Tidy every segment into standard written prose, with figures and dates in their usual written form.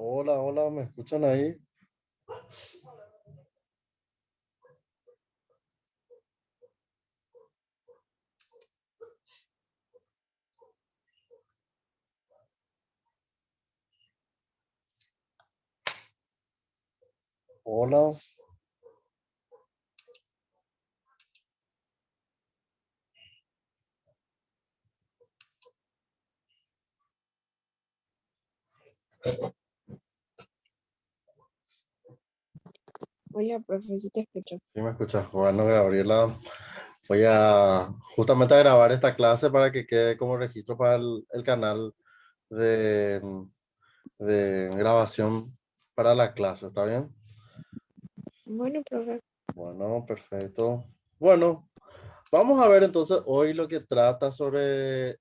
Hola, hola, ¿me escuchan ahí? Hola, Hola, profe, sí te escucho. ¿sí me escuchas? Bueno, Gabriela, voy a justamente a grabar esta clase para que quede como registro para el canal de, de grabación para la clase, ¿está bien? Bueno, profe, Bueno, perfecto. Bueno, vamos a ver entonces hoy lo que trata sobre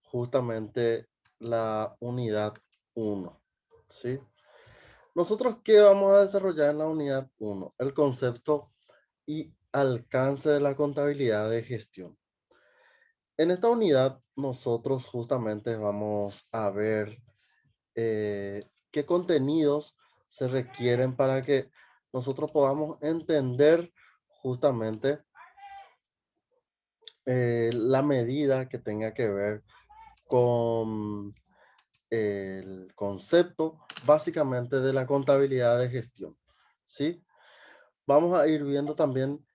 justamente la unidad uno, ¿sí? Nosotros, ¿qué vamos a desarrollar en la unidad uno? El concepto y alcance de la contabilidad de gestión. En esta unidad, nosotros justamente vamos a ver qué contenidos se requieren para que nosotros podamos entender justamente la medida que tenga que ver con el concepto básicamente de la contabilidad de gestión. ¿Sí? Vamos a ir viendo también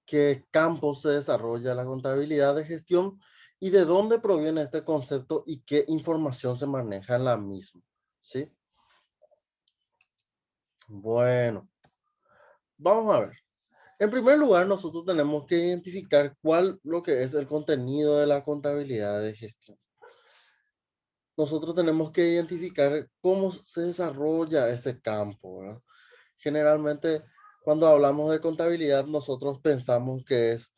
qué campo se desarrolla la contabilidad de gestión y de dónde proviene este concepto y qué información se maneja en la misma. ¿Sí? Bueno, vamos a ver. En primer lugar, nosotros tenemos que identificar cuál lo que es el contenido de la contabilidad de gestión. Nosotros tenemos que identificar cómo se desarrolla ese campo, ¿verdad? Generalmente, cuando hablamos de contabilidad, nosotros pensamos que es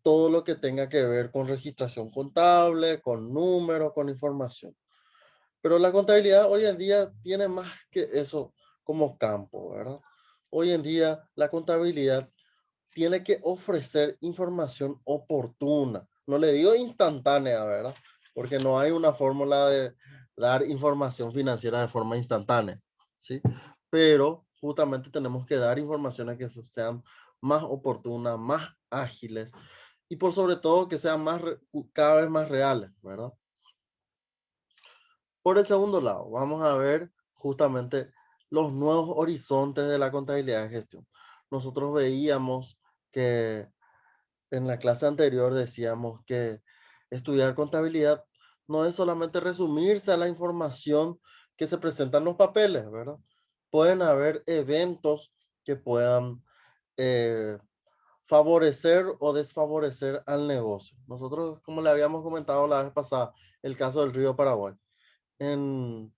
todo lo que tenga que ver con registración contable, con números, con información. Pero la contabilidad hoy en día tiene más que eso como campo, ¿verdad? Hoy en día la contabilidad tiene que ofrecer información oportuna. No le digo instantánea, ¿verdad? Porque no hay una fórmula de dar información financiera de forma instantánea, ¿sí? Pero justamente tenemos que dar informaciones que sean más oportunas, más ágiles y por sobre todo que sean cada vez más reales, ¿verdad? Por el segundo lado, vamos a ver justamente los nuevos horizontes de la contabilidad de gestión. Nosotros veíamos que en la clase anterior decíamos que estudiar contabilidad no es solamente resumirse a la información que se presenta en los papeles, ¿verdad? Pueden haber eventos que puedan eh, favorecer o desfavorecer al negocio. Nosotros, como le habíamos comentado la vez pasada, el caso del río Paraguay. En,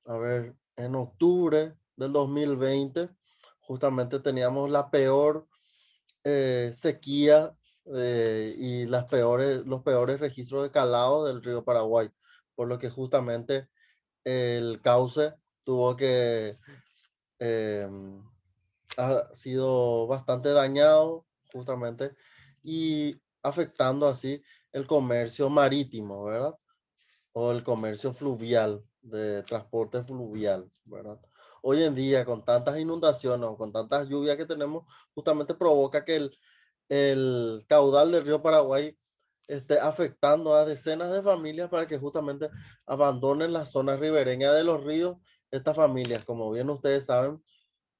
a ver, en octubre del 2020, justamente teníamos la peor sequía y los peores registros de calado del río Paraguay, por lo que justamente el cauce tuvo que, eh, ha sido bastante dañado justamente y afectando así el comercio marítimo, ¿verdad? O el comercio fluvial, de transporte fluvial, ¿verdad? Hoy en día, con tantas inundaciones o con tantas lluvias que tenemos, justamente provoca que el caudal del río Paraguay esté afectando a decenas de familias para que justamente abandonen las zonas ribereñas de los ríos. Estas familias, como bien ustedes saben,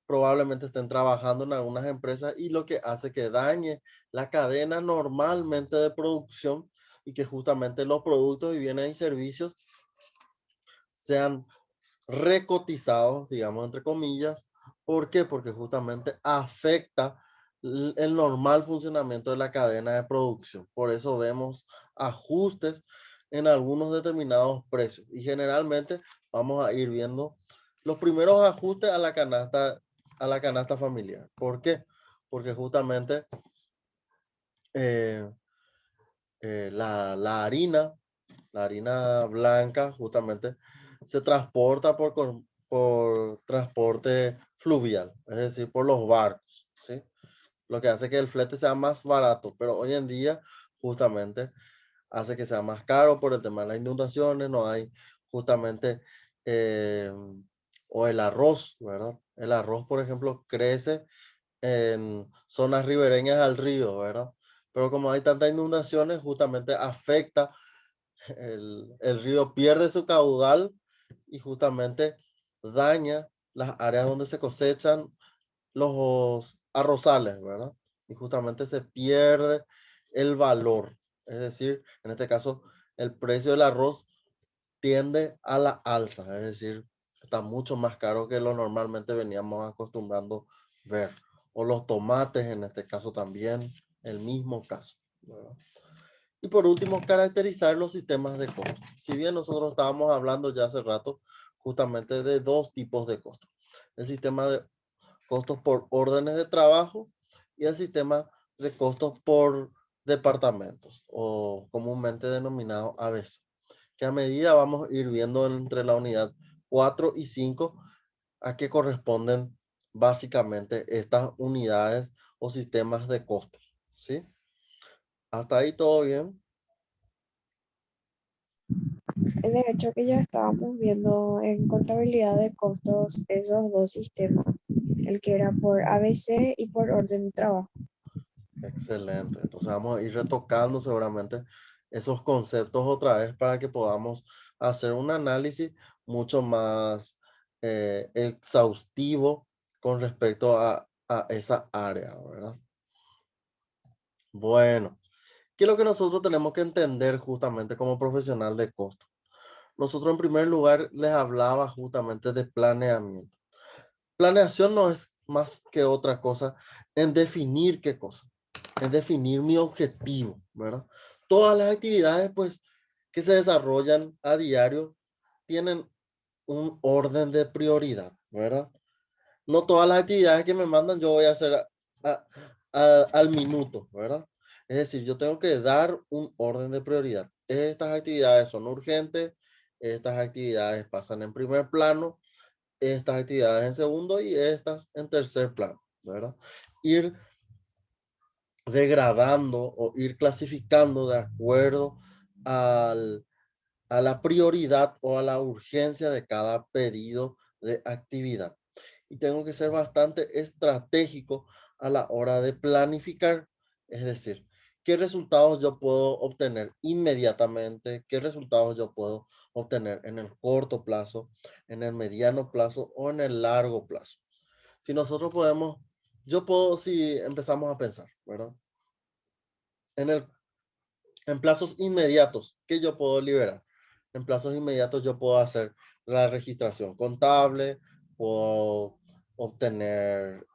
probablemente estén trabajando en algunas empresas y lo que hace que dañe la cadena normalmente de producción y que justamente los productos y bienes y servicios sean recotizados, digamos, entre comillas. ¿Por qué? Porque justamente afecta el normal funcionamiento de la cadena de producción. Por eso vemos ajustes en algunos determinados precios. Y generalmente vamos a ir viendo los primeros ajustes a la canasta familiar. ¿Por qué? Porque justamente eh, la harina blanca justamente se transporta por transporte fluvial, es decir, por los barcos, ¿sí? Lo que hace que el flete sea más barato, pero hoy en día justamente hace que sea más caro por el tema de las inundaciones, no hay justamente eh, o el arroz, ¿verdad? El arroz, por ejemplo, crece en zonas ribereñas al río, ¿verdad? Pero como hay tantas inundaciones, justamente afecta, el río pierde su caudal y justamente daña las áreas donde se cosechan los arrozales, ¿verdad? Y justamente se pierde el valor. Es decir, en este caso, el precio del arroz tiende a la alza, es decir, está mucho más caro que lo normalmente veníamos acostumbrando ver. O los tomates, en este caso también, el mismo caso, ¿verdad? Y por último, caracterizar los sistemas de costos. Si bien nosotros estábamos hablando ya hace rato justamente de dos tipos de costos. El sistema de costos por órdenes de trabajo y el sistema de costos por departamentos o comúnmente denominado ABC, que a medida vamos a ir viendo entre la unidad 4 y 5 a qué corresponden básicamente estas unidades o sistemas de costos, ¿sí? Hasta ahí todo bien. De hecho que ya estábamos viendo en contabilidad de costos esos dos sistemas, el que era por ABC y por orden de trabajo. Excelente. Entonces vamos a ir retocando seguramente esos conceptos otra vez para que podamos hacer un análisis mucho más exhaustivo con respecto a esa área, ¿verdad? Bueno, ¿qué es lo que nosotros tenemos que entender justamente como profesional de costo? Nosotros en primer lugar les hablaba justamente de planeamiento. Planeación no es más que otra cosa en definir qué cosa, en definir mi objetivo, ¿verdad? Todas las actividades, pues, que se desarrollan a diario tienen un orden de prioridad, ¿verdad? No todas las actividades que me mandan yo voy a hacer a- al minuto, ¿verdad? Es decir, yo tengo que dar un orden de prioridad. Estas actividades son urgentes, estas actividades pasan en primer plano, estas actividades en segundo y estas en tercer plano, ¿verdad? Ir degradando o ir clasificando de acuerdo al, a la prioridad o a la urgencia de cada pedido de actividad. Y tengo que ser bastante estratégico a la hora de planificar, es decir, qué resultados yo puedo obtener inmediatamente, qué resultados yo puedo obtener en el corto plazo, en el mediano plazo o en el largo plazo. Si nosotros podemos, yo puedo, si empezamos a pensar, ¿verdad? En el en plazos inmediatos, ¿qué yo puedo liberar? En plazos inmediatos yo puedo hacer la registración contable, puedo obtener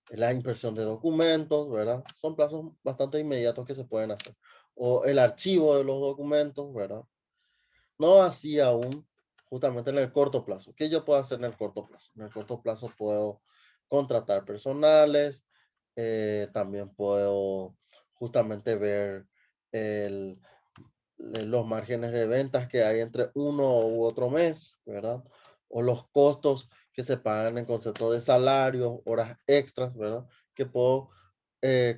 la impresión de documentos, ¿verdad? Son plazos bastante inmediatos que se pueden hacer. O el archivo de los documentos, ¿verdad? No así aún, justamente en el corto plazo. ¿Qué yo puedo hacer en el corto plazo? En el corto plazo puedo contratar personales, también puedo justamente ver el, los márgenes de ventas que hay entre uno u otro mes, ¿verdad? O los costos que se pagan en concepto de salarios, horas extras, ¿verdad? Que puedo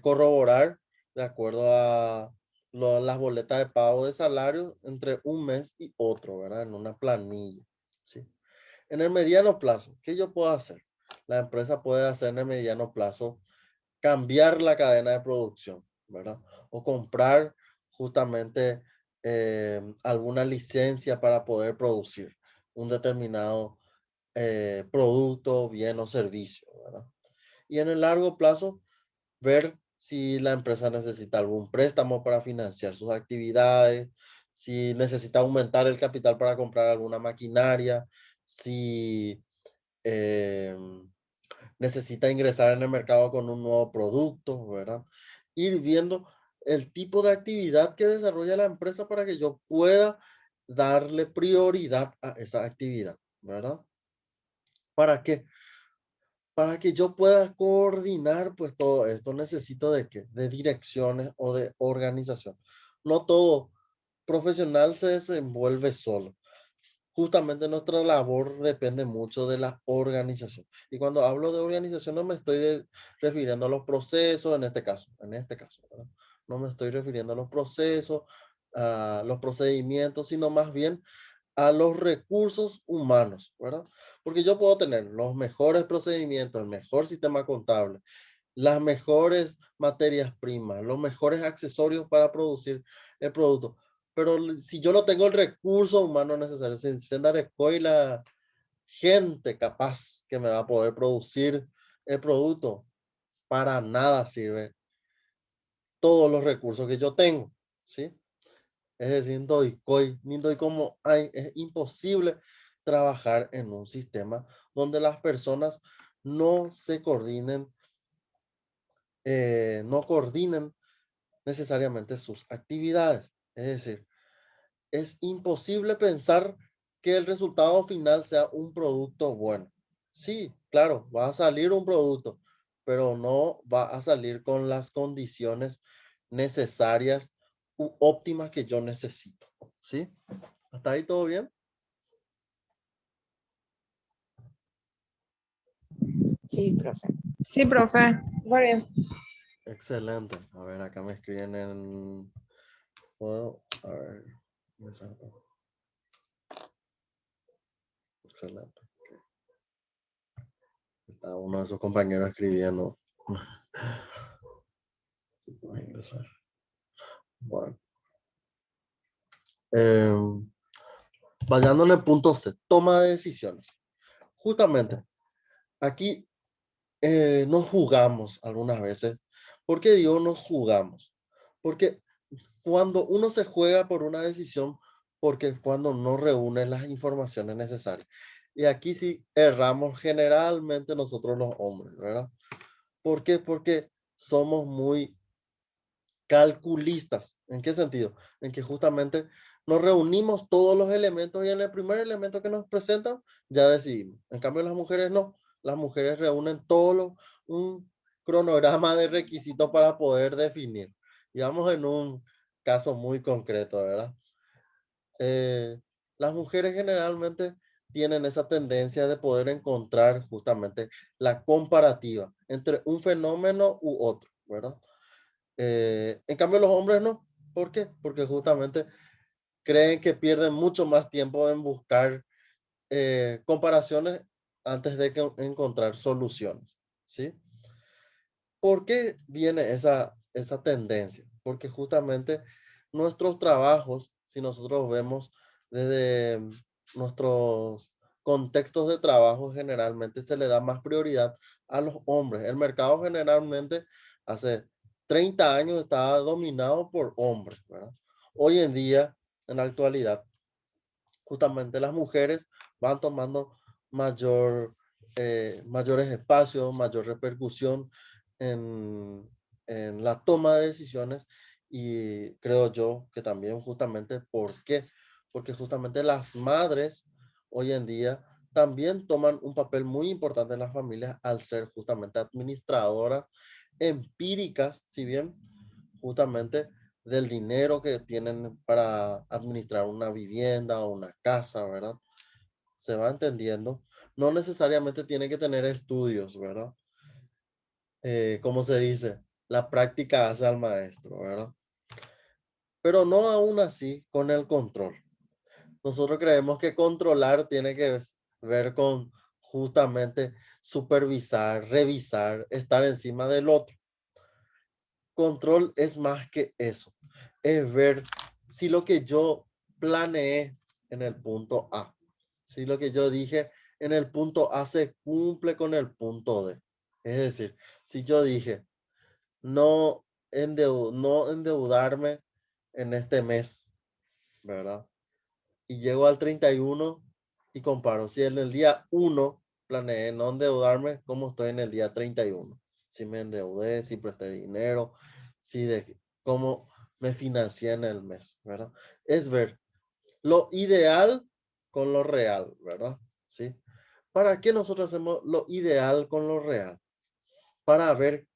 corroborar de acuerdo a las boletas de pago de salario entre un mes y otro, ¿verdad? En una planilla, ¿sí? En el mediano plazo, ¿qué yo puedo hacer? La empresa puede hacer en el mediano plazo cambiar la cadena de producción, ¿verdad? O comprar justamente alguna licencia para poder producir un determinado producto, bien o servicio, ¿verdad? Y en el largo plazo, ver si la empresa necesita algún préstamo para financiar sus actividades, si necesita aumentar el capital para comprar alguna maquinaria, si necesita ingresar en el mercado con un nuevo producto, ¿verdad? Ir viendo el tipo de actividad que desarrolla la empresa para que yo pueda darle prioridad a esa actividad, ¿verdad? ¿Para qué? Para que yo pueda coordinar, pues todo esto necesito de qué? De direcciones o de organización. No todo profesional se desenvuelve solo. Justamente nuestra labor depende mucho de la organización. Y cuando hablo de organización no me estoy refiriendo a los procesos, en este caso, ¿verdad? No me estoy refiriendo a los procesos, a los procedimientos, sino más bien a los recursos humanos, ¿verdad? Porque yo puedo tener los mejores procedimientos, el mejor sistema contable, las mejores materias primas, los mejores accesorios para producir el producto. Pero si yo no tengo el recurso humano necesario, sin dar escuela, gente capaz que me va a poder producir el producto, para nada sirve todos los recursos que yo tengo, ¿sí? Es decir, ni doy como hay, es imposible trabajar en un sistema donde las personas no se coordinen, no coordinen necesariamente sus actividades. Es decir, es imposible pensar que el resultado final sea un producto bueno. Sí, claro, va a salir un producto, pero no va a salir con las condiciones necesarias u óptimas que yo necesito. ¿Sí? ¿Hasta ahí todo bien? Sí, profe. Sí, profe. Muy bien. Excelente. A ver, acá me escriben en... ¿Puedo? A ver. Me salgo. Excelente. Está uno de sus compañeros escribiendo. Sí, puedo ingresar. Bueno. Vayando en el punto C, toma de decisiones. Justamente, aquí nos jugamos algunas veces. ¿Por qué digo nos jugamos? Porque cuando uno se juega por una decisión, porque cuando no reúne las informaciones necesarias. Y aquí sí erramos generalmente nosotros los hombres, ¿verdad? ¿Por qué? Porque somos muy calculistas. ¿En qué sentido? En que justamente nos reunimos todos los elementos y en el primer elemento que nos presentan ya decidimos. En cambio las mujeres no. Las mujeres reúnen un cronograma de requisitos para poder definir. Y vamos en un caso muy concreto, ¿verdad? Las mujeres generalmente tienen esa tendencia de poder encontrar justamente la comparativa entre un fenómeno u otro, ¿verdad? En cambio, los hombres no. ¿Por qué? Porque justamente creen que pierden mucho más tiempo en buscar comparaciones antes de encontrar soluciones. ¿Sí? ¿Por qué viene esa tendencia? Porque justamente nuestros trabajos, si nosotros vemos desde nuestros contextos de trabajo, generalmente se le da más prioridad a los hombres. El mercado generalmente hace 30 años estaba dominado por hombres, ¿verdad? Hoy en día, en la actualidad, justamente las mujeres van tomando mayores espacios, mayor repercusión en, en la toma de decisiones y creo yo que también justamente, ¿por qué? Porque justamente las madres hoy en día también toman un papel muy importante en las familias al ser justamente administradoras empíricas, si bien justamente del dinero que tienen para administrar una vivienda o una casa, ¿verdad? Se va entendiendo. No necesariamente tiene que tener estudios, ¿verdad? Como se dice, la práctica hace al maestro, ¿verdad? Pero no aún así con el control. Nosotros creemos que controlar tiene que ver con justamente supervisar, revisar, estar encima del otro. Control es más que eso. Es ver si lo que yo planeé en el punto A, si lo que yo dije en el punto A se cumple con el punto D. Es decir, si yo dije no, no endeudarme en este mes, ¿verdad? Y llego al 31 y comparo si en el día 1 planeé no endeudarme, ¿cómo estoy en el día 31? Si me endeudé, si presté dinero, si de cómo me financié en el mes, ¿verdad? Es ver lo ideal con lo real, ¿verdad? ¿Sí? ¿Para qué nosotros hacemos lo ideal con lo real? Para ver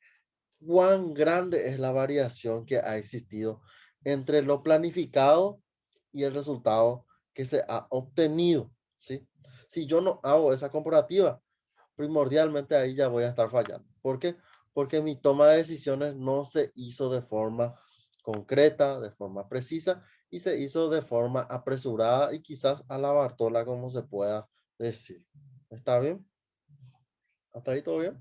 cuán grande es la variación que ha existido entre lo planificado y el resultado que se ha obtenido, ¿sí? Si yo no hago esa comparativa, primordialmente ahí ya voy a estar fallando. ¿Por qué? Porque mi toma de decisiones no se hizo de forma concreta, de forma precisa, y se hizo de forma apresurada y quizás a la Bartola, como se pueda decir. ¿Está bien? ¿Hasta ahí todo bien?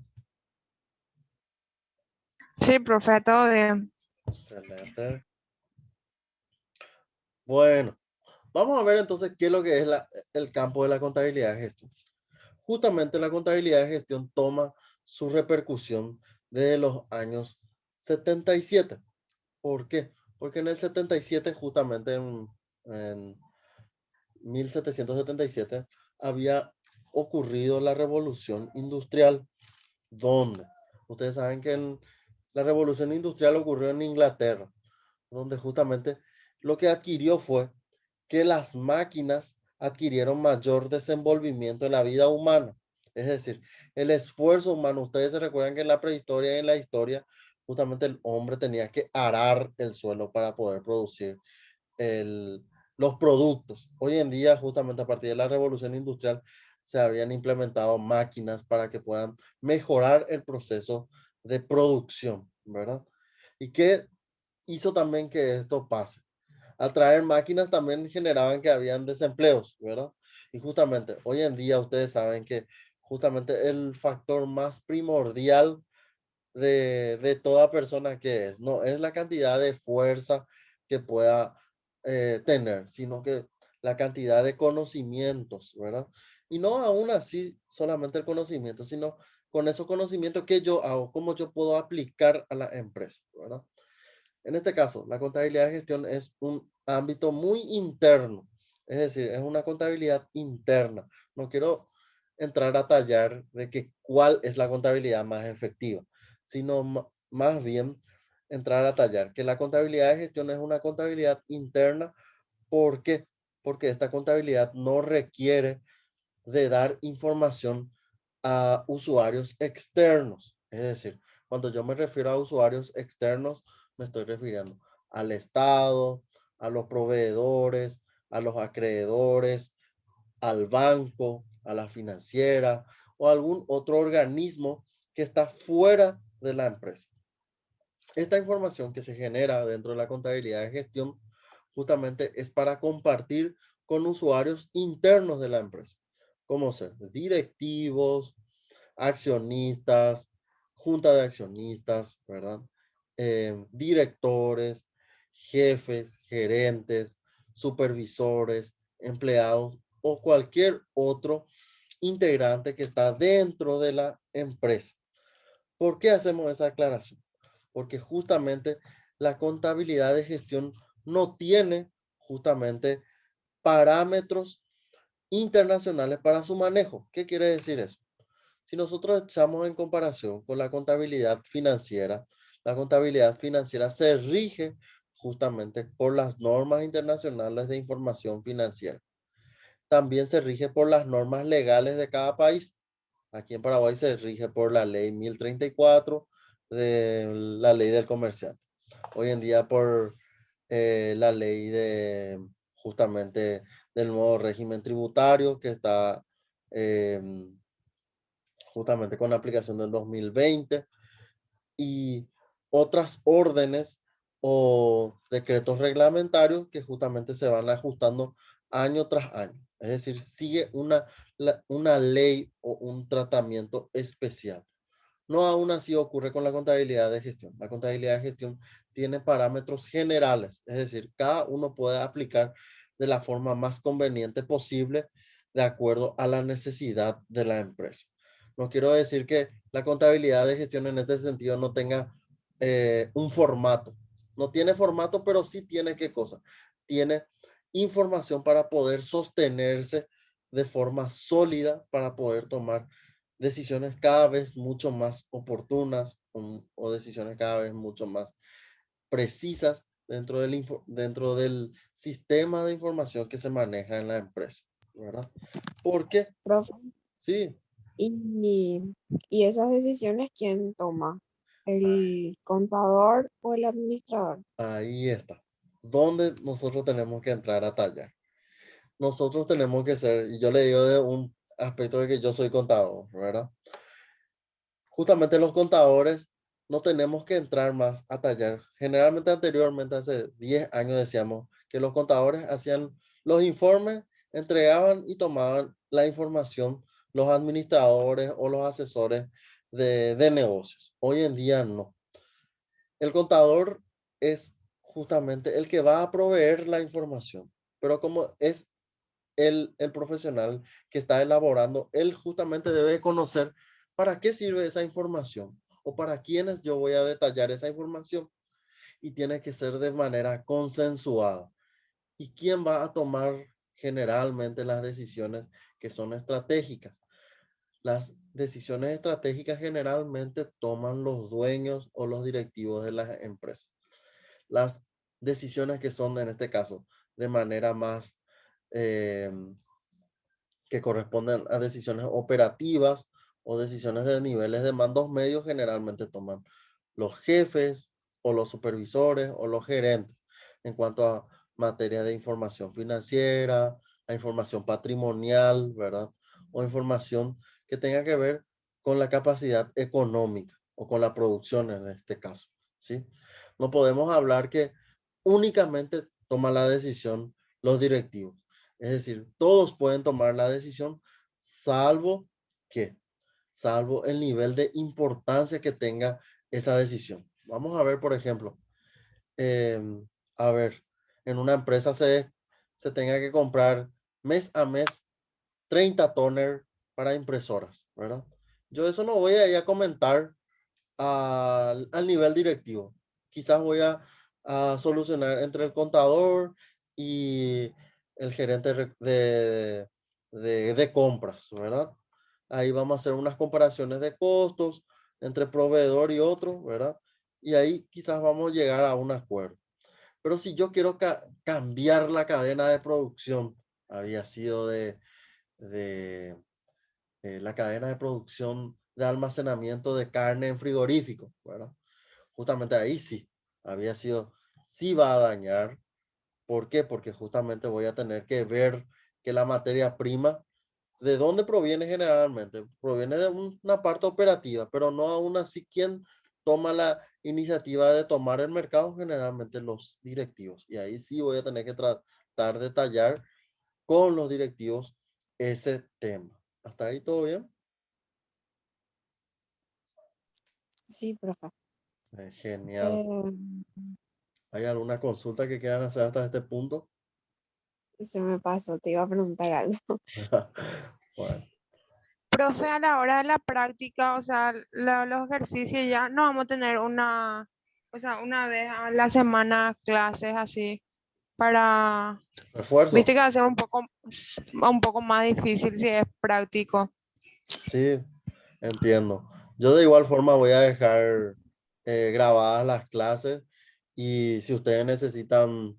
Sí, profe, todo bien. Excelente. Bueno, vamos a ver entonces qué es lo que es el campo de la contabilidad de gestión. Justamente la contabilidad de gestión toma su repercusión desde los años 77. ¿Por qué? Porque en el 77, justamente en 1777, había ocurrido la revolución industrial. ¿Dónde? Ustedes saben que la revolución industrial ocurrió en Inglaterra, donde justamente lo que adquirió fue que las máquinas adquirieron mayor desenvolvimiento en la vida humana. Es decir, el esfuerzo humano. Ustedes se recuerdan que en la prehistoria y en la historia, justamente el hombre tenía que arar el suelo para poder producir el, los productos. Hoy en día, justamente a partir de la revolución industrial, se habían implementado máquinas para que puedan mejorar el proceso de producción, ¿verdad? ¿Y qué hizo también que esto pase? Al traer máquinas también generaban que habían desempleos, ¿verdad? Y justamente hoy en día ustedes saben que justamente el factor más primordial de toda persona que es, no es la cantidad de fuerza que pueda tener, sino que la cantidad de conocimientos, ¿verdad? Y no aún así solamente el conocimiento, sino con esos conocimientos que yo hago, cómo yo puedo aplicar a la empresa, ¿verdad? En este caso, la contabilidad de gestión es un ámbito muy interno, es decir, es una contabilidad interna. No quiero entrar a tallar de que cuál es la contabilidad más efectiva, sino más bien entrar a tallar que la contabilidad de gestión es una contabilidad interna. ¿Por qué? Porque esta contabilidad no requiere de dar información a usuarios externos. Es decir, cuando yo me refiero a usuarios externos, me estoy refiriendo al Estado, a los proveedores, a los acreedores, al banco, a la financiera o algún otro organismo que está fuera de la empresa. Esta información que se genera dentro de la contabilidad de gestión justamente es para compartir con usuarios internos de la empresa, como ser directivos, accionistas, junta de accionistas, ¿verdad? Directores, jefes, gerentes, supervisores, empleados o cualquier otro integrante que está dentro de la empresa. ¿Por qué hacemos esa aclaración? Porque justamente la contabilidad de gestión no tiene justamente parámetros internacionales para su manejo. ¿Qué quiere decir eso? Si nosotros echamos en comparación con la contabilidad financiera se rige justamente por las normas internacionales de información financiera. También se rige por las normas legales de cada país. Aquí en Paraguay se rige por la ley 1034 de la ley del comerciante. Hoy en día por la ley de justamente del nuevo régimen tributario que está eh, justamente con la aplicación del 2020 y otras órdenes o decretos reglamentarios que justamente se van ajustando año tras año. Es decir, sigue una ley o un tratamiento especial. No aún así ocurre con la contabilidad de gestión. La contabilidad de gestión tiene parámetros generales, es decir, cada uno puede aplicar de la forma más conveniente posible de acuerdo a la necesidad de la empresa. No quiero decir que la contabilidad de gestión en este sentido no tenga un formato. No tiene formato, pero sí tiene qué cosa. Tiene información para poder sostenerse de forma sólida, para poder tomar decisiones cada vez mucho más oportunas o decisiones cada vez mucho más precisas dentro del sistema de información que se maneja en la empresa, ¿verdad? ¿Por qué? Profe, Sí, y, y esas decisiones, ¿quién toma? ¿El contador o el administrador? ahí está. ¿Dónde nosotros tenemos que entrar a tallar? Nosotros tenemos que ser, y yo le digo de un aspecto de que yo soy contador, ¿verdad? Justamente los contadores no tenemos que entrar más a tallar. Generalmente anteriormente, hace 10 años decíamos que los contadores hacían los informes, entregaban y tomaban la información los administradores o los asesores de negocios. Hoy en día no. El contador es justamente el que va a proveer la información, pero como es el profesional que está elaborando, él justamente debe conocer para qué sirve esa información o para quiénes yo voy a detallar esa información, y tiene que ser de manera consensuada. ¿Y quién va a tomar generalmente las decisiones que son estratégicas? Las decisiones estratégicas generalmente toman los dueños o los directivos de las empresas. Las decisiones que son, en este caso, de manera más eh, que corresponden a decisiones operativas o decisiones de niveles de mandos medios, generalmente toman los jefes o los supervisores o los gerentes en cuanto a materia de información financiera, a información patrimonial, ¿verdad? O información que tenga que ver con la capacidad económica o con la producción en este caso, ¿sí? No podemos hablar que únicamente toma la decisión los directivos. Es decir, todos pueden tomar la decisión, salvo que, salvo el nivel de importancia que tenga esa decisión. Vamos a ver, por ejemplo, a ver, en una empresa se tenga que comprar mes a mes 30 toner para impresoras, ¿verdad? Yo eso no voy a ir a comentar al nivel directivo. Quizás voy a solucionar entre el contador y el gerente de compras, ¿verdad? Ahí vamos a hacer unas comparaciones de costos entre proveedor y otro, ¿verdad? Y ahí quizás vamos a llegar a un acuerdo. Pero si yo quiero cambiar la cadena de producción, había sido de la cadena de producción de almacenamiento de carne en frigorífico, ¿verdad? Justamente ahí sí, había sido, sí va a dañar. ¿Por qué? Porque justamente voy a tener que ver que la materia prima, ¿de dónde proviene generalmente? Proviene de una parte operativa, pero no aún así quien toma la iniciativa de tomar el mercado, generalmente los directivos. Y ahí sí voy a tener que tratar de tallar con los directivos ese tema. ¿Hasta ahí todo bien? Sí, profe. Genial. Eh, ¿Hay alguna consulta que quieran hacer hasta este punto? Se me pasó, te iba a preguntar algo. Bueno, Profe, a la hora de la práctica, o sea, los ejercicios ya no vamos a tener o sea, una vez a la semana clases así para, viste refuerzo. que va a ser un poco más difícil si es práctico. Sí, entiendo. Yo de igual forma voy a dejar grabadas las clases, y si ustedes necesitan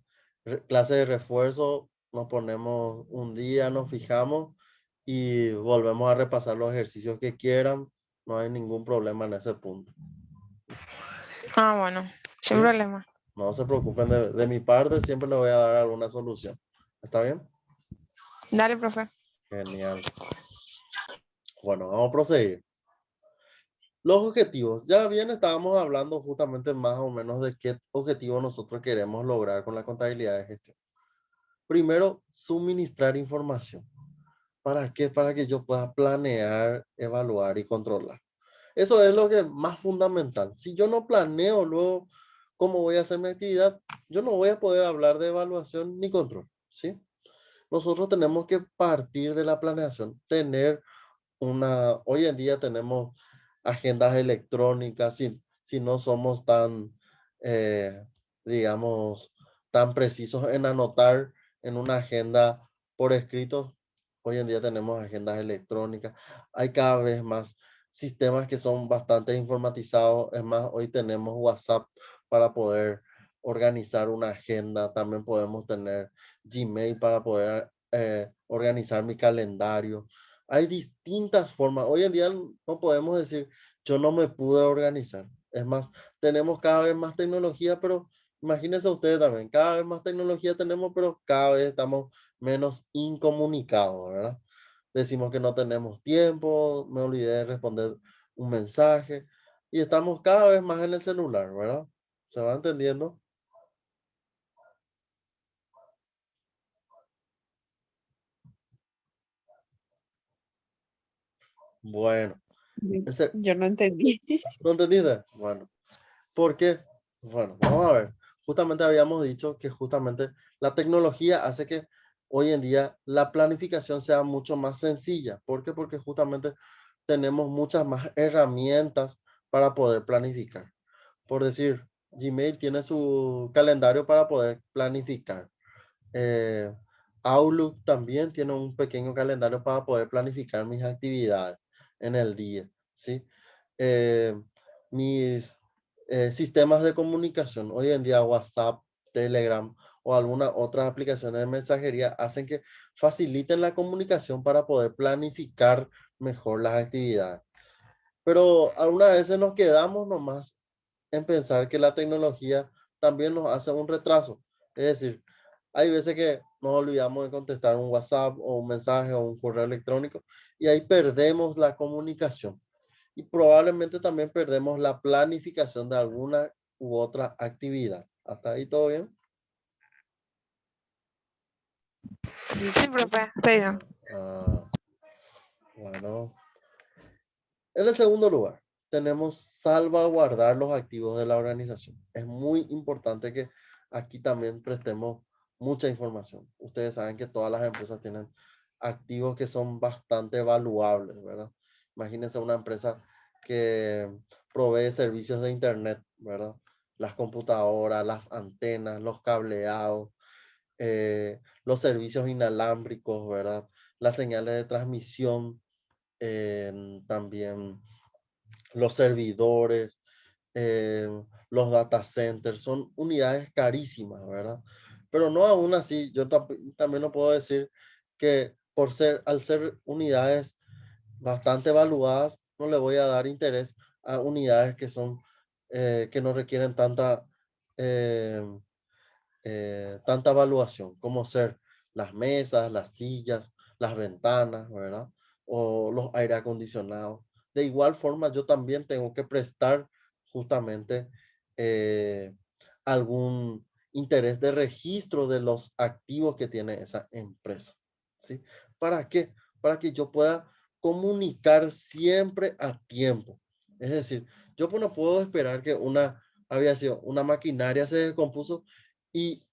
clases de refuerzo, nos ponemos un día, nos fijamos y volvemos a repasar los ejercicios que quieran. No hay ningún problema en ese punto. Ah, bueno, sin ¿Sí? problema. No se preocupen, de mi parte siempre les voy a dar alguna solución. ¿Está bien? Dale, profe. Genial. Bueno, vamos a proseguir. Los objetivos. Ya bien estábamos hablando justamente más o menos de qué objetivo nosotros queremos lograr con la contabilidad de gestión. Primero, suministrar información. ¿Para qué? Para que yo pueda planear, evaluar y controlar. Eso es lo que es más fundamental. Si yo no planeo luego cómo voy a hacer mi actividad, yo no voy a poder hablar de evaluación ni control, ¿sí? Nosotros tenemos que partir de la planeación, tener hoy en día tenemos agendas electrónicas, si no somos tan, eh, digamos, tan precisos en anotar en una agenda por escrito. Hoy en día tenemos agendas electrónicas. Hay cada vez más sistemas que son bastante informatizados. Es más, hoy tenemos WhatsApp para poder organizar una agenda. También podemos tener Gmail para poder organizar mi calendario. Hay distintas formas. Hoy en día no podemos decir, yo no me pude organizar. Es más, tenemos cada vez más tecnología, pero imagínense ustedes también, cada vez más tecnología tenemos, pero cada vez estamos menos incomunicados, ¿verdad? Decimos que no tenemos tiempo, me olvidé de responder un mensaje, y estamos cada vez más en el celular, ¿verdad? ¿Se va entendiendo? Bueno, ese, Yo no entendí. ¿no entendiste? Bueno, ¿por qué? Bueno, vamos a ver. Justamente habíamos dicho que justamente la tecnología hace que hoy en día la planificación sea mucho más sencilla. ¿Por qué? Porque justamente tenemos muchas más herramientas para poder planificar. Por decir, Gmail tiene su calendario para poder planificar. Eh, Outlook también tiene un pequeño calendario para poder planificar mis actividades en el día, ¿sí? Eh, mis sistemas de comunicación, hoy en día WhatsApp, Telegram o algunas otras aplicaciones de mensajería hacen que faciliten la comunicación para poder planificar mejor las actividades. Pero algunas veces nos quedamos nomás en pensar que la tecnología también nos hace un retraso. Es decir, hay veces que nos olvidamos de contestar un WhatsApp o un mensaje o un correo electrónico y ahí perdemos la comunicación. Y probablemente también perdemos la planificación de alguna u otra actividad. ¿Hasta ahí todo bien? Sí, Sí, profe, está bien. Ah, bueno. En el segundo lugar, tenemos salvaguardar los activos de la organización. Es muy importante que aquí también prestemos mucha información. Ustedes saben que todas las empresas tienen activos que son bastante valuables, ¿verdad? Imagínense una empresa que provee servicios de internet, ¿verdad? Las computadoras, las antenas, los cableados, los servicios inalámbricos, ¿verdad? Las señales de transmisión, también los servidores, eh, los data centers, son unidades carísimas, ¿verdad? Pero no aún así, yo también no puedo decir que al ser unidades bastante evaluadas, no le voy a dar interés a unidades que son, que no requieren eh, tanta evaluación, como ser las mesas, las sillas, las ventanas, ¿verdad? O los aire acondicionados. De igual forma, yo también tengo que prestar justamente eh, algún interés de registro de los activos que tiene esa empresa, ¿sí? ¿Para qué? Para que yo pueda comunicar siempre a tiempo. Es decir, yo pues no puedo esperar que una maquinaria se descompuso y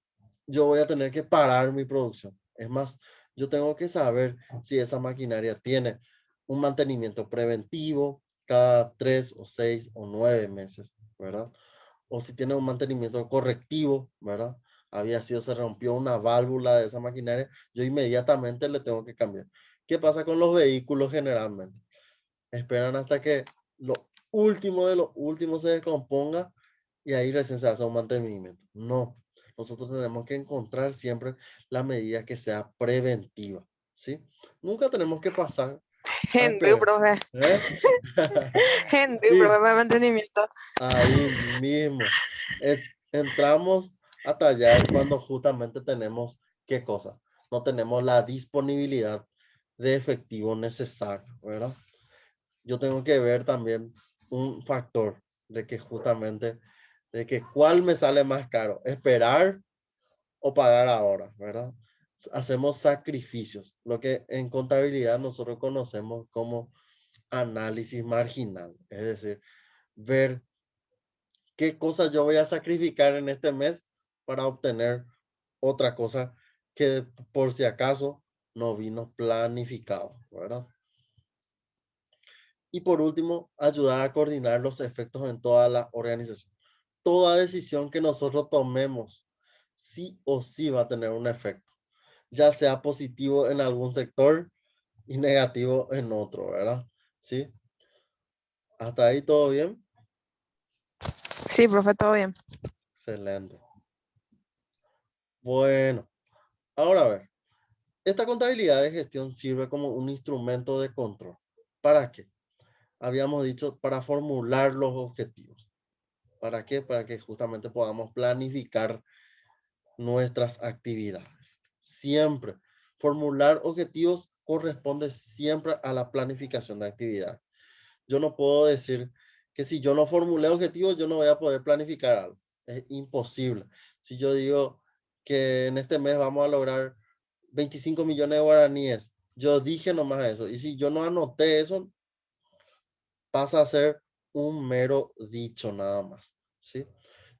yo voy a tener que parar mi producción. Es más, yo tengo que saber si esa maquinaria tiene un mantenimiento preventivo cada 3 o 6 o 9 meses, ¿verdad? O si tiene un mantenimiento correctivo, ¿verdad? Se rompió una válvula de esa maquinaria, yo inmediatamente le tengo que cambiar. ¿Qué pasa con los vehículos generalmente? Esperan hasta que lo último de lo último se descomponga y ahí recién se hace un mantenimiento. No, nosotros tenemos que encontrar siempre la medida que sea preventiva, ¿sí? Nunca tenemos que pasar a Gente, esperar. profe. ¿Eh? Gente, Sí, profe, mantenimiento. ahí mismo. Entramos a tallar cuando justamente tenemos, ¿qué cosa? No tenemos la disponibilidad de efectivo necesario, ¿verdad? Yo tengo que ver también un factor de que justamente, de que cuál me sale más caro, esperar o pagar ahora, ¿verdad? Hacemos sacrificios, lo que en contabilidad nosotros conocemos como análisis marginal, es decir, ver qué cosa yo voy a sacrificar en este mes para obtener otra cosa que por si acaso no vino planificado, ¿verdad? Y por último, ayudar a coordinar los efectos en toda la organización. Toda decisión que nosotros tomemos, sí o sí va a tener un efecto, ya sea positivo en algún sector y negativo en otro, ¿verdad? ¿Sí? ¿Hasta ahí todo bien? Sí, profe, todo bien. Excelente. Bueno, ahora a ver. Esta contabilidad de gestión sirve como un instrumento de control. ¿Para qué? Habíamos dicho para formular los objetivos. ¿Para qué? Para que justamente podamos planificar nuestras actividades. Siempre. Formular objetivos corresponde siempre a la planificación de actividad. Yo no puedo decir que si yo no formulé objetivos, yo no voy a poder planificar algo. Es imposible. Si yo digo que en este mes vamos a lograr 25 millones de guaraníes, yo dije nomás eso. Y si yo no anoté eso, pasa a ser un mero dicho nada más, ¿sí?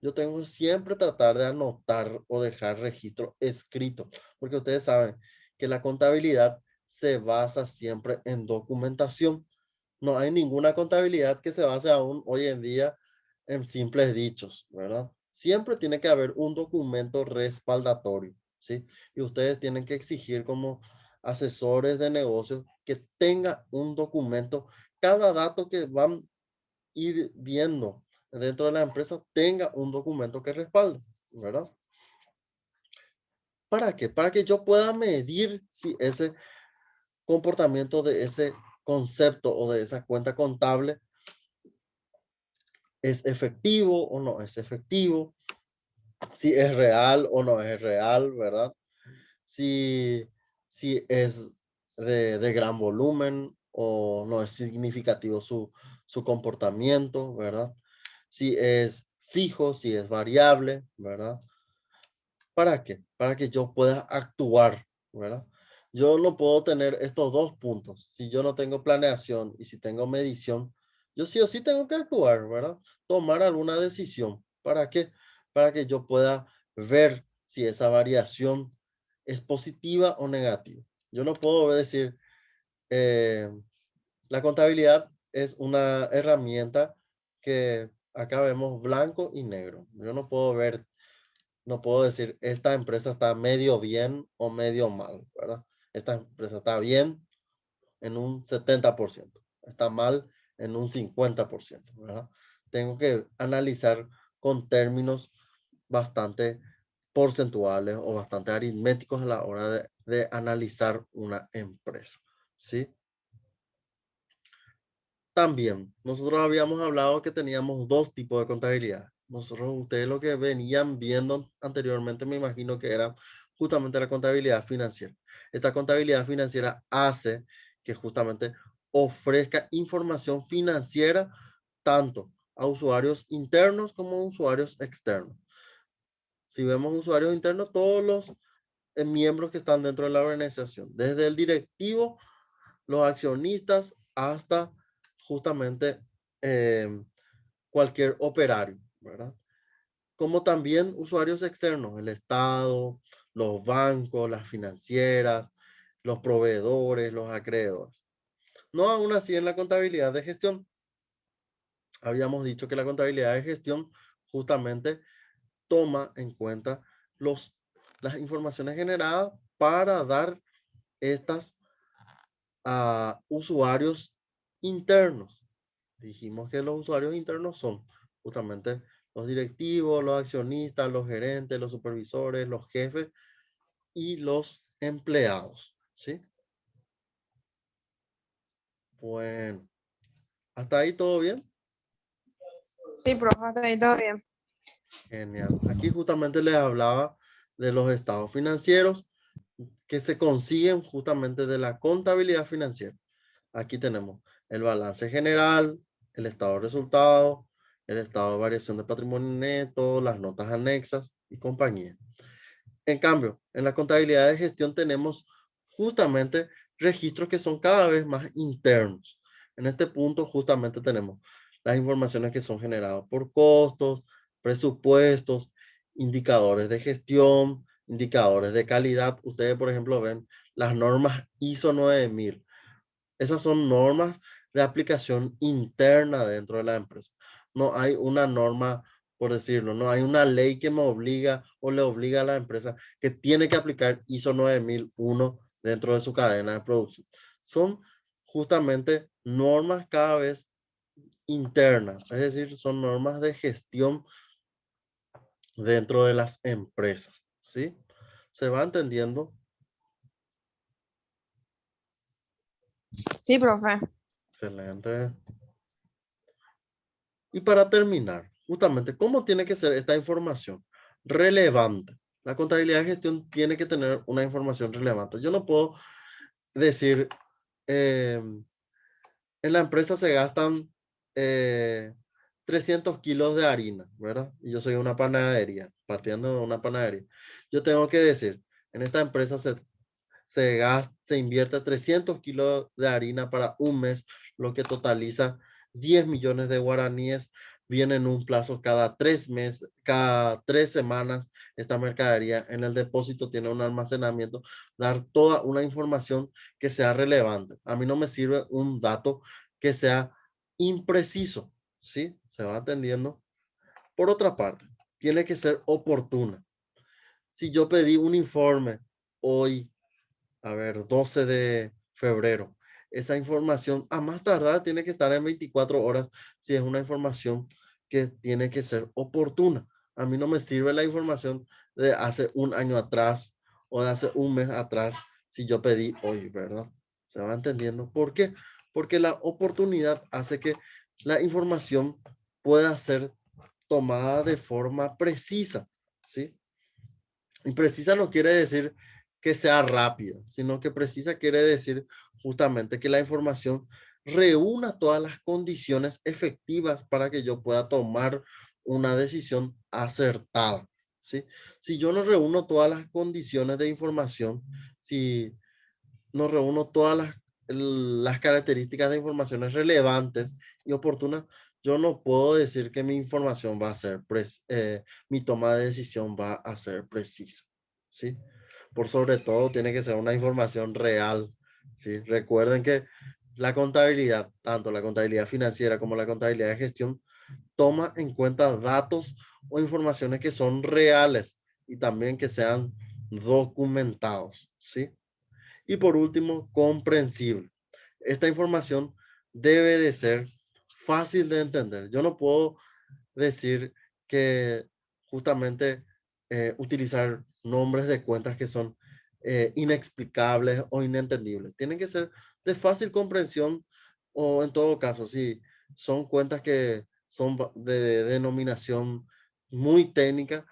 Yo tengo que siempre tratar de anotar o dejar registro escrito, porque ustedes saben que la contabilidad se basa siempre en documentación. No hay ninguna contabilidad que se base aún hoy en día en simples dichos, ¿verdad? Siempre tiene que haber un documento respaldatorio, ¿sí? Y ustedes tienen que exigir como asesores de negocios que tenga un documento, cada dato que van a ir viendo dentro de la empresa tenga un documento que respalde, ¿verdad? ¿Para qué? Para que yo pueda medir si ese comportamiento de ese concepto o de esa cuenta contable es efectivo o no es efectivo, si es real o no es real, ¿verdad? Si es de gran volumen o no es significativo su comportamiento, ¿verdad? Si es fijo, si es variable, ¿verdad? ¿Para qué? Para que yo pueda actuar, ¿verdad? Yo no puedo tener estos dos puntos. Si yo no tengo planeación y si tengo medición, yo sí o sí tengo que actuar, ¿verdad? Tomar alguna decisión. ¿Para qué? Para que yo pueda ver si esa variación es positiva o negativa. Yo no puedo decir, eh, la contabilidad es una herramienta que acá vemos blanco y negro. Yo no puedo ver, no puedo decir, esta empresa está medio bien o medio mal, ¿verdad? Esta empresa está bien en un 70%, está mal en un 50%, ¿verdad? Tengo que analizar con términos bastante porcentuales o bastante aritméticos a la hora de analizar una empresa, ¿sí? También, nosotros habíamos hablado que teníamos dos tipos de contabilidad. Nosotros, ustedes lo que venían viendo anteriormente, me imagino que era justamente la contabilidad financiera. Esta contabilidad financiera hace que justamente ofrezca información financiera tanto a usuarios internos como a usuarios externos. Si vemos usuarios internos, todos los miembros que están dentro de la organización, desde el directivo, los accionistas, hasta justamente eh, cualquier operario, ¿verdad? Como también usuarios externos, el Estado, los bancos, las financieras, los proveedores, los acreedores. No aún así en la contabilidad de gestión. Habíamos dicho que la contabilidad de gestión justamente toma en cuenta las informaciones generadas para dar estas a usuarios internos. Dijimos que los usuarios internos son justamente los directivos, los accionistas, los gerentes, los supervisores, los jefes y los empleados, ¿sí? Bueno, ¿hasta ahí todo bien? Sí, profe, hasta ahí todo bien. Genial. Aquí justamente les hablaba de los estados financieros que se consiguen justamente de la contabilidad financiera. Aquí tenemos el balance general, el estado de resultados, el estado de variación de patrimonio neto, las notas anexas y compañía. En cambio, en la contabilidad de gestión tenemos justamente registros que son cada vez más internos. En este punto justamente tenemos las informaciones que son generadas por costos, presupuestos, indicadores de gestión, indicadores de calidad. Ustedes, por ejemplo, ven las normas ISO 9000. Esas son normas de aplicación interna dentro de la empresa. No hay una norma, por decirlo, no hay una ley que me obliga o le obliga a la empresa que tiene que aplicar ISO 9001 dentro de su cadena de producción. Son justamente normas cada vez internas, es decir, son normas de gestión dentro de las empresas, ¿sí? ¿Se va entendiendo? Sí, profe. Excelente. Y para terminar, justamente, ¿cómo tiene que ser esta información relevante? La contabilidad de gestión tiene que tener una información relevante. Yo no puedo decir, en la empresa se gastan 300 kilos de harina, ¿verdad? Y yo soy una panadería, partiendo de una panadería. Yo tengo que decir, en esta empresa se invierte 300 kilos de harina para un mes, lo que totaliza 10 millones de guaraníes, viene en un plazo cada 3 meses, cada 3 semanas. Esta mercadería en el depósito tiene un almacenamiento, dar toda una información que sea relevante. A mí no me sirve un dato que sea impreciso, ¿sí? Se va atendiendo. Por otra parte, tiene que ser oportuna. Si yo pedí un informe hoy, a ver, 12 de febrero, esa información a más tardar tiene que estar en 24 horas si es una información que tiene que ser oportuna. A mí no me sirve la información de hace un año atrás o de hace un mes atrás si yo pedí hoy, ¿verdad? ¿Se va entendiendo? ¿Por qué? Porque la oportunidad hace que la información pueda ser tomada de forma precisa, ¿sí? Y precisa no quiere decir que sea rápida, sino que precisa quiere decir justamente que la información reúna todas las condiciones efectivas para que yo pueda tomar una decisión acertada, ¿sí? Si yo no reúno todas las condiciones de información, si no reúno todas las características de informaciones relevantes y oportunas, yo no puedo decir que mi información va a ser, mi toma de decisión va a ser precisa, ¿sí? Por sobre todo, tiene que ser una información real, ¿sí? Recuerden que la contabilidad, tanto la contabilidad financiera como la contabilidad de gestión, toma en cuenta datos o informaciones que son reales y también que sean documentados, ¿sí? Y por último, comprensible. Esta información debe de ser fácil de entender. Yo no puedo decir que justamente utilizar nombres de cuentas que son inexplicables o inentendibles. Tienen que ser de fácil comprensión o en todo caso, si son cuentas que son de denominación muy técnica,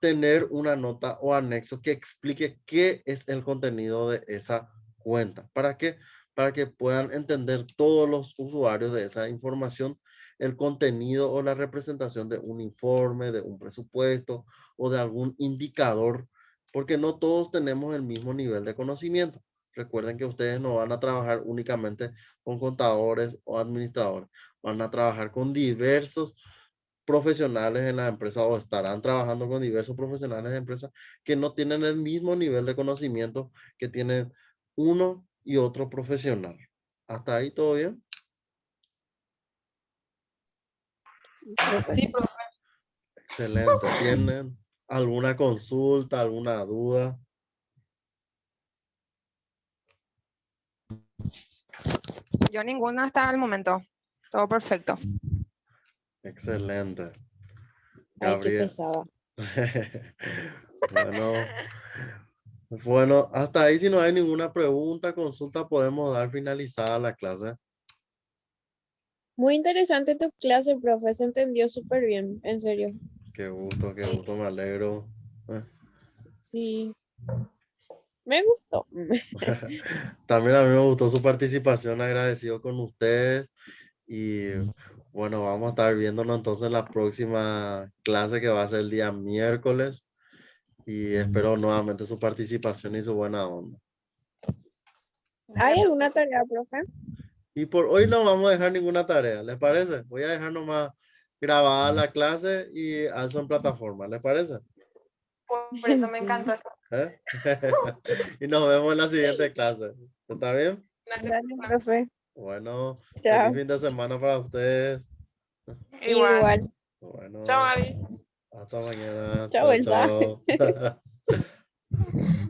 tener una nota o anexo que explique qué es el contenido de esa cuenta. ¿Para qué? Para que puedan entender todos los usuarios de esa información el contenido o la representación de un informe, de un presupuesto o de algún indicador, porque no todos tenemos el mismo nivel de conocimiento. Recuerden que ustedes no van a trabajar únicamente con contadores o administradores, van a trabajar con diversos profesionales en la empresa o estarán trabajando con diversos profesionales de empresa que no tienen el mismo nivel de conocimiento que tienen uno y otro profesional. ¿Hasta ahí todo bien? Sí, profe. Sí, profe. Excelente. ¿Tienen alguna consulta, alguna duda? Yo ninguna hasta el momento. Todo perfecto. Excelente. Ay, qué Gabriel. pesada. Bueno, hasta ahí si no hay ninguna pregunta, consulta, podemos dar finalizada la clase. Muy interesante tu clase, profe. Se entendió súper bien, en serio. Qué gusto, me alegro. Sí, me gustó. También a mí me gustó su participación, agradecido con ustedes y bueno, vamos a estar viéndonos entonces la próxima clase que va a ser el día miércoles y espero nuevamente su participación y su buena onda. ¿Hay alguna tarea, profe? Y por hoy no vamos a dejar ninguna tarea, ¿les parece? Voy a dejar nomás grabada la clase y alzo en plataforma, ¿les parece? Por eso me encantó. ¿Eh? Y nos vemos en la siguiente clase. ¿Está bien? Dale, profe. Bueno, feliz Chao. fin de semana para ustedes. Igual. Igual. Chao, Bueno, Ari. hasta mañana. Chao, Chao, Elsa. chao.